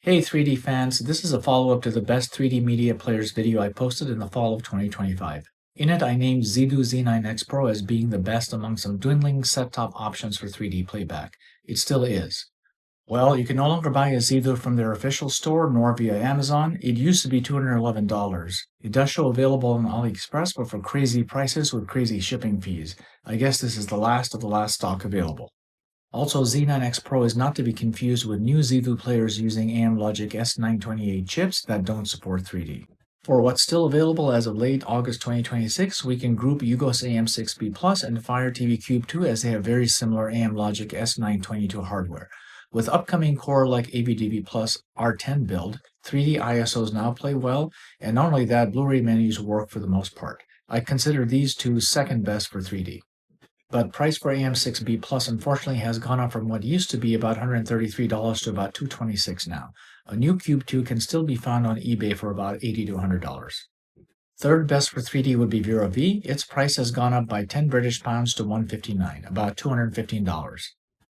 Hey 3D fans, this is a follow-up to the best 3D media players video I posted in the fall of 2025. In it, I named Zidoo Z9X Pro as being the best among some dwindling set-top options for 3D playback. It still is. Well, you can no longer buy a Zidoo from their official store nor via Amazon. It used to be $211. It does show available on AliExpress, but for crazy prices with crazy shipping fees. I guess this is the last of the last stock available. Also, Z9X Pro is not to be confused with new Zidoo players using Amlogic S928 chips that don't support 3D. For what's still available as of late August 2026, we can group Ugoos AM6B Plus and Fire TV Cube 2 as they have very similar Amlogic S922 hardware. With upcoming Core like ABDV Plus R10 build, 3D ISOs now play well, and not only that, Blu-ray menus work for the most part. I consider these two second best for 3D. But price for AM6B Plus unfortunately has gone up from what used to be about $133 to about $226 now. A new Cube 2 can still be found on eBay for about $80 to $100. Third best for 3D would be Vero V. Its price has gone up by 10 British pounds to $159, about $215.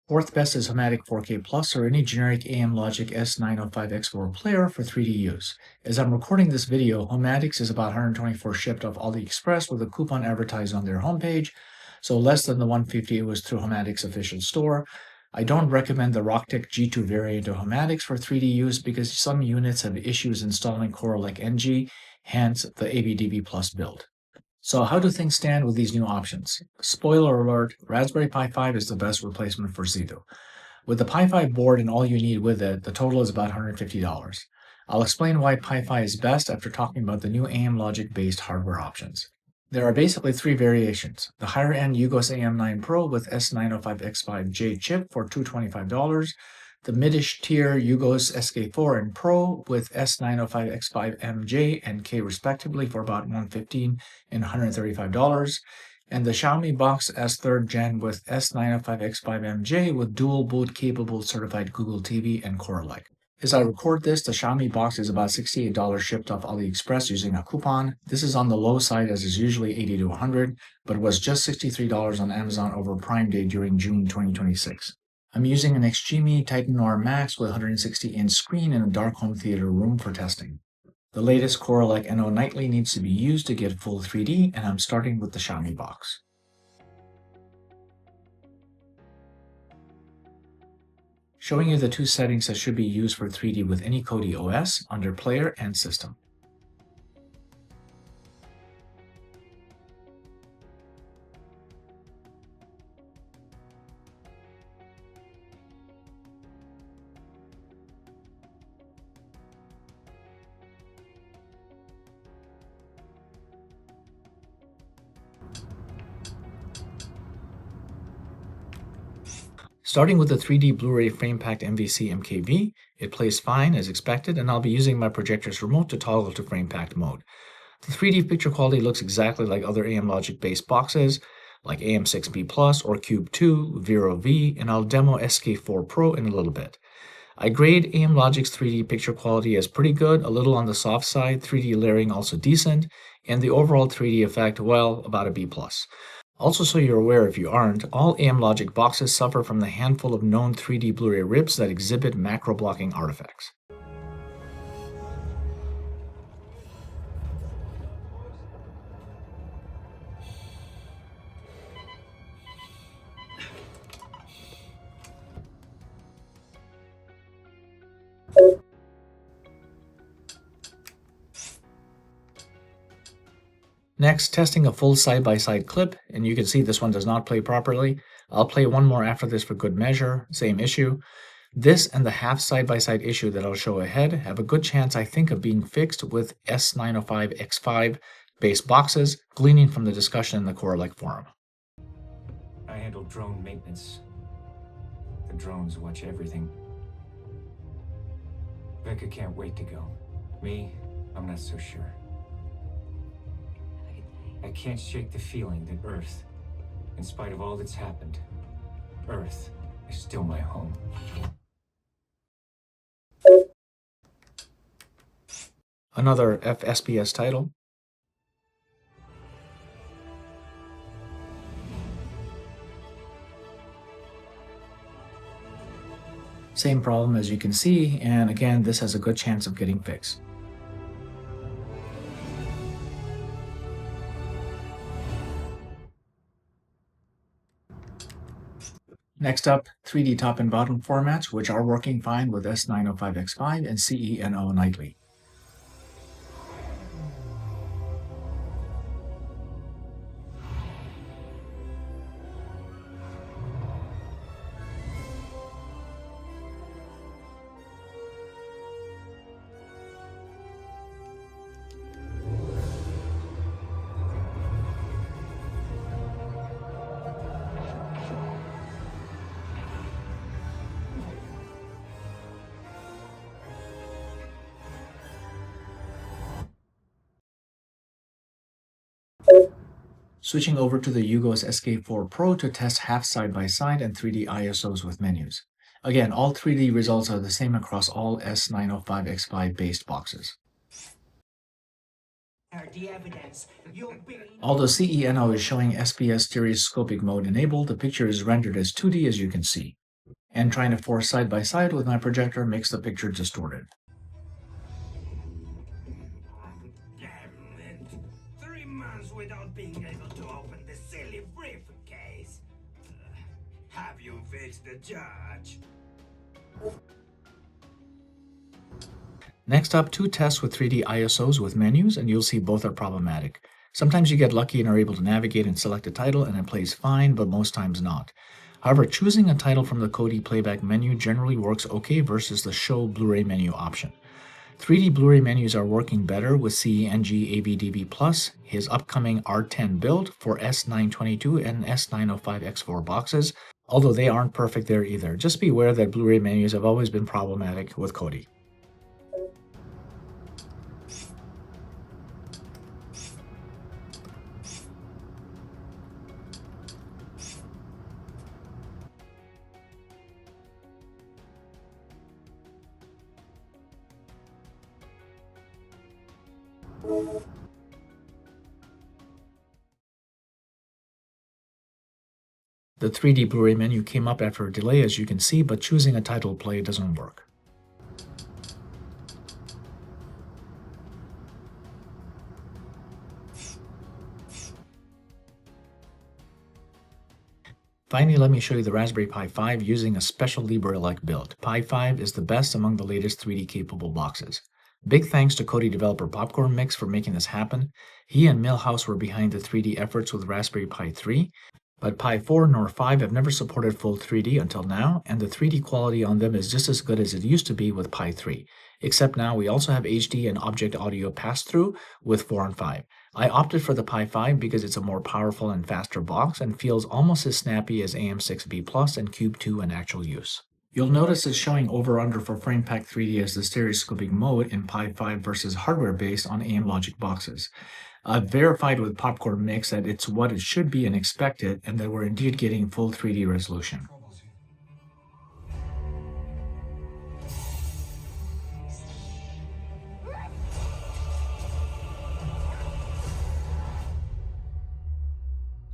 Fourth best is Homatic 4K Plus or any generic Amlogic S905X4 player for 3D use. As I'm recording this video, Homatic's is about $124 shipped off AliExpress with a coupon advertised on their homepage, so less than the $150 it was through Homatic's official store. I don't recommend the Rocktech G2 variant of Homatic's for 3D use because some units have issues installing Core like NG, hence the ABDV Plus build. So how do things stand with these new options? Spoiler alert, Raspberry Pi 5 is the best replacement for Zidoo. With the Pi 5 board and all you need with it, the total is about $150. I'll explain why Pi 5 is best after talking about the new Amlogic-based hardware options. There are basically three variations. The higher-end Ugoos AM9 Pro with S905X5-J chip for $225, the mid-ish tier Ugoos SK4 and Pro with S905X5M-J and K respectively for about $115 and $135, and the Xiaomi Box S 3rd Gen with S905X5M-J with dual boot capable certified Google TV and Core alike. As I record this, the Xiaomi box is about $68 shipped off AliExpress using a coupon. This is on the low side as is usually $80 to $100, but was just $63 on Amazon over Prime Day during June 2026. I'm using an Extreme Titan Noir Max with 160-inch screen in a dark home theater room for testing. The latest Core like NO Nightly needs to be used to get full 3D, and I'm starting with the Xiaomi box. Showing you the two settings that should be used for 3D with any Kodi OS under Player and System. Starting with the 3D Blu-ray frame-packed MVC MKV, it plays fine as expected, and I'll be using my projector's remote to toggle to frame-packed mode. The 3D picture quality looks exactly like other Amlogic-based boxes, like AM6B Plus or Cube 2, Vero V, and I'll demo SK4 Pro in a little bit. I grade Amlogic's 3D picture quality as pretty good, a little on the soft side, 3D layering also decent, and the overall 3D effect, well, about a B+. Also, so you're aware if you aren't, all Amlogic boxes suffer from the handful of known 3D Blu-ray rips that exhibit macro blocking artifacts. Next, testing a full side-by-side clip, and you can see this one does not play properly. I'll play one more after this for good measure, same issue. This and the half side-by-side issue that I'll show ahead have a good chance, I think, of being fixed with S905X5-based boxes, gleaning from the discussion in the Core-like forum. I handle drone maintenance. The drones watch everything. Becca can't wait to go. Me, I'm not so sure. I can't shake the feeling that Earth, in spite of all that's happened, Earth is still my home. Another FSBS title. Same problem as you can see, and again, this has a good chance of getting fixed. Next up, 3D top and bottom formats, which are working fine with S905X5 and CENO nightly. Switching over to the Ugoos SK4 Pro to test half side-by-side and 3D ISOs with menus. Again, all 3D results are the same across all S905X5-based boxes. Although CENO is showing SBS stereoscopic mode enabled, the picture is rendered as 2D as you can see. And trying to force side-by-side with my projector makes the picture distorted. Without being able to open the silly briefcase. Have you fixed the judge? Next up, two tests with 3D ISOs with menus, and you'll see both are problematic. Sometimes you get lucky and are able to navigate and select a title and it plays fine, but most times not. However, choosing a title from the Kodi playback menu generally works okay versus the Show Blu-ray menu option. 3D Blu-ray menus are working better with CENG AVDB+, his upcoming R10 build for S922 and S905X4 boxes, although they aren't perfect there either. Just be aware that Blu-ray menus have always been problematic with Kodi. The 3D Blu-ray menu came up after a delay as you can see, but choosing a title play doesn't work. Finally, let me show you the Raspberry Pi 5 using a special Libre-like build. Pi 5 is the best among the latest 3D capable boxes. Big thanks to Kodi developer Popcorn Mix for making this happen. He and Millhouse were behind the 3D efforts with Raspberry Pi 3, but Pi 4 nor 5 have never supported full 3D until now, and the 3D quality on them is just as good as it used to be with Pi 3, except now we also have HD and object audio pass-through with 4 and 5. I opted for the Pi 5 because it's a more powerful and faster box and feels almost as snappy as AM6B Plus and Cube 2 in actual use. You'll notice it's showing over-under for framepacked 3D as the stereoscopic mode in Pi 5 versus hardware based on Amlogic boxes. I've verified with Popcorn Mix that it's what it should be and expected, and that we're indeed getting full 3D resolution.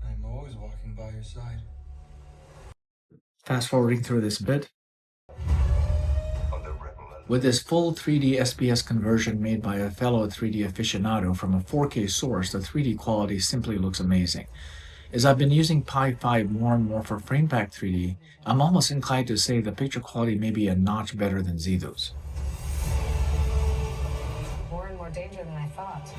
I'm always walking by your side. Fast forwarding through this bit. With this full 3D SBS conversion made by a fellow 3D aficionado from a 4K source, the 3D quality simply looks amazing. As I've been using Pi 5 more and more for framepacked 3D, I'm almost inclined to say the picture quality may be a notch better than Zidoo's. More and more danger than I thought.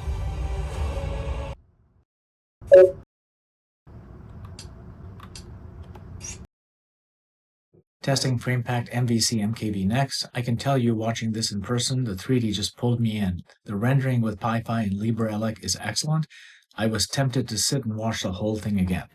Testing framepacked MVC MKV next, I can tell you watching this in person, the 3D just pulled me in. The rendering with Pi 5 and Libre-like is excellent. I was tempted to sit and watch the whole thing again.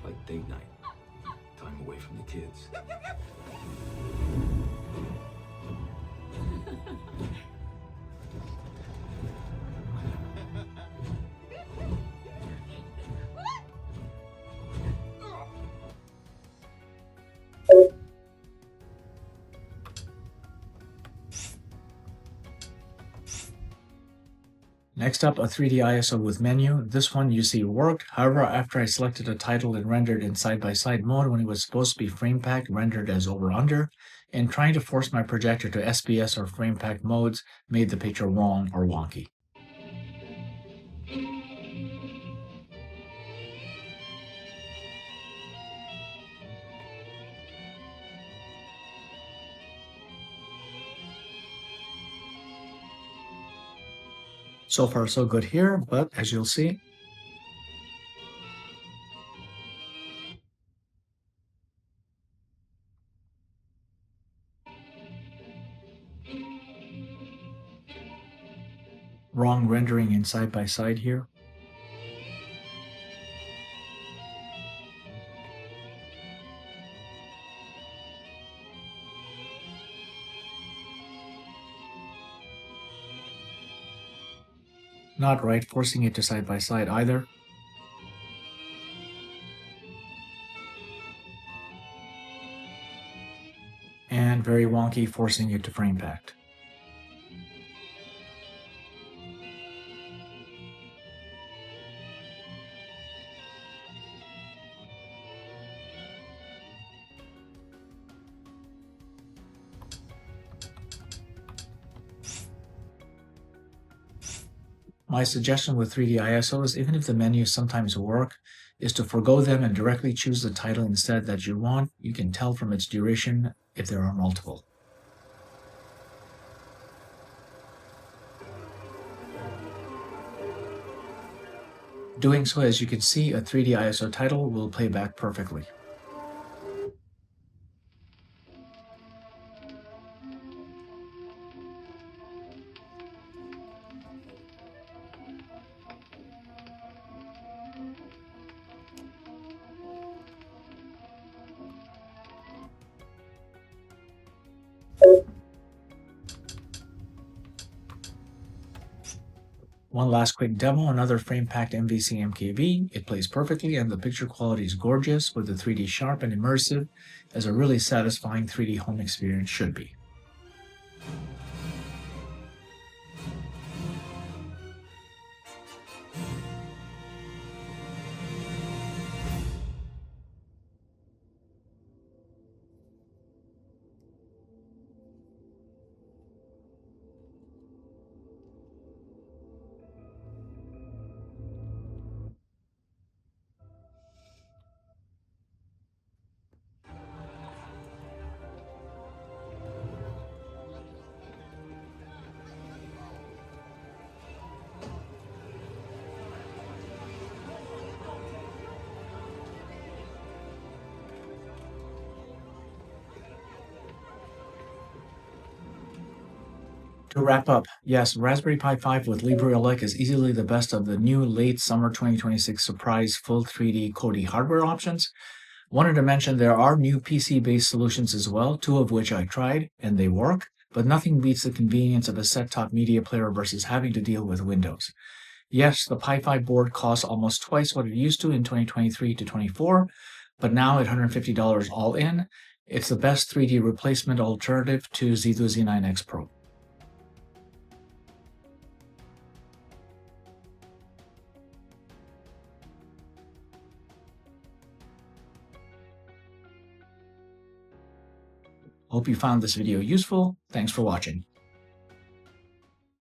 Like date night. Time away from the kids. Next up, a 3D ISO with menu. This one you see worked. However, after I selected a title and rendered in side-by-side mode when it was supposed to be frame packed, rendered as over-under, and trying to force my projector to SBS or frame packed modes made the picture wrong or wonky. So far so good here, but as you'll see, wrong rendering in side-by-side here. Not right, forcing it to side-by-side either. And very wonky, forcing it to frame packed. My suggestion with 3D ISOs, even if the menus sometimes work, is to forgo them and directly choose the title instead that you want. You can tell from its duration if there are multiple. Doing so, as you can see, a 3D ISO title will play back perfectly. One last quick demo, another frame-packed MVC MKV. It plays perfectly and the picture quality is gorgeous with the 3D sharp and immersive, as a really satisfying 3D home experience should be. To wrap up, yes, Raspberry Pi 5 with LibreELEC is easily the best of the new late summer 2026 surprise full 3D Kodi hardware options. Wanted to mention there are new PC-based solutions as well, two of which I tried, and they work, but nothing beats the convenience of a set-top media player versus having to deal with Windows. Yes, the Pi 5 board costs almost twice what it used to in 2023 to 24, but now at $150 all in, it's the best 3D replacement alternative to Zidoo Z9X Pro. Hope you found this video useful. Thanks for watching.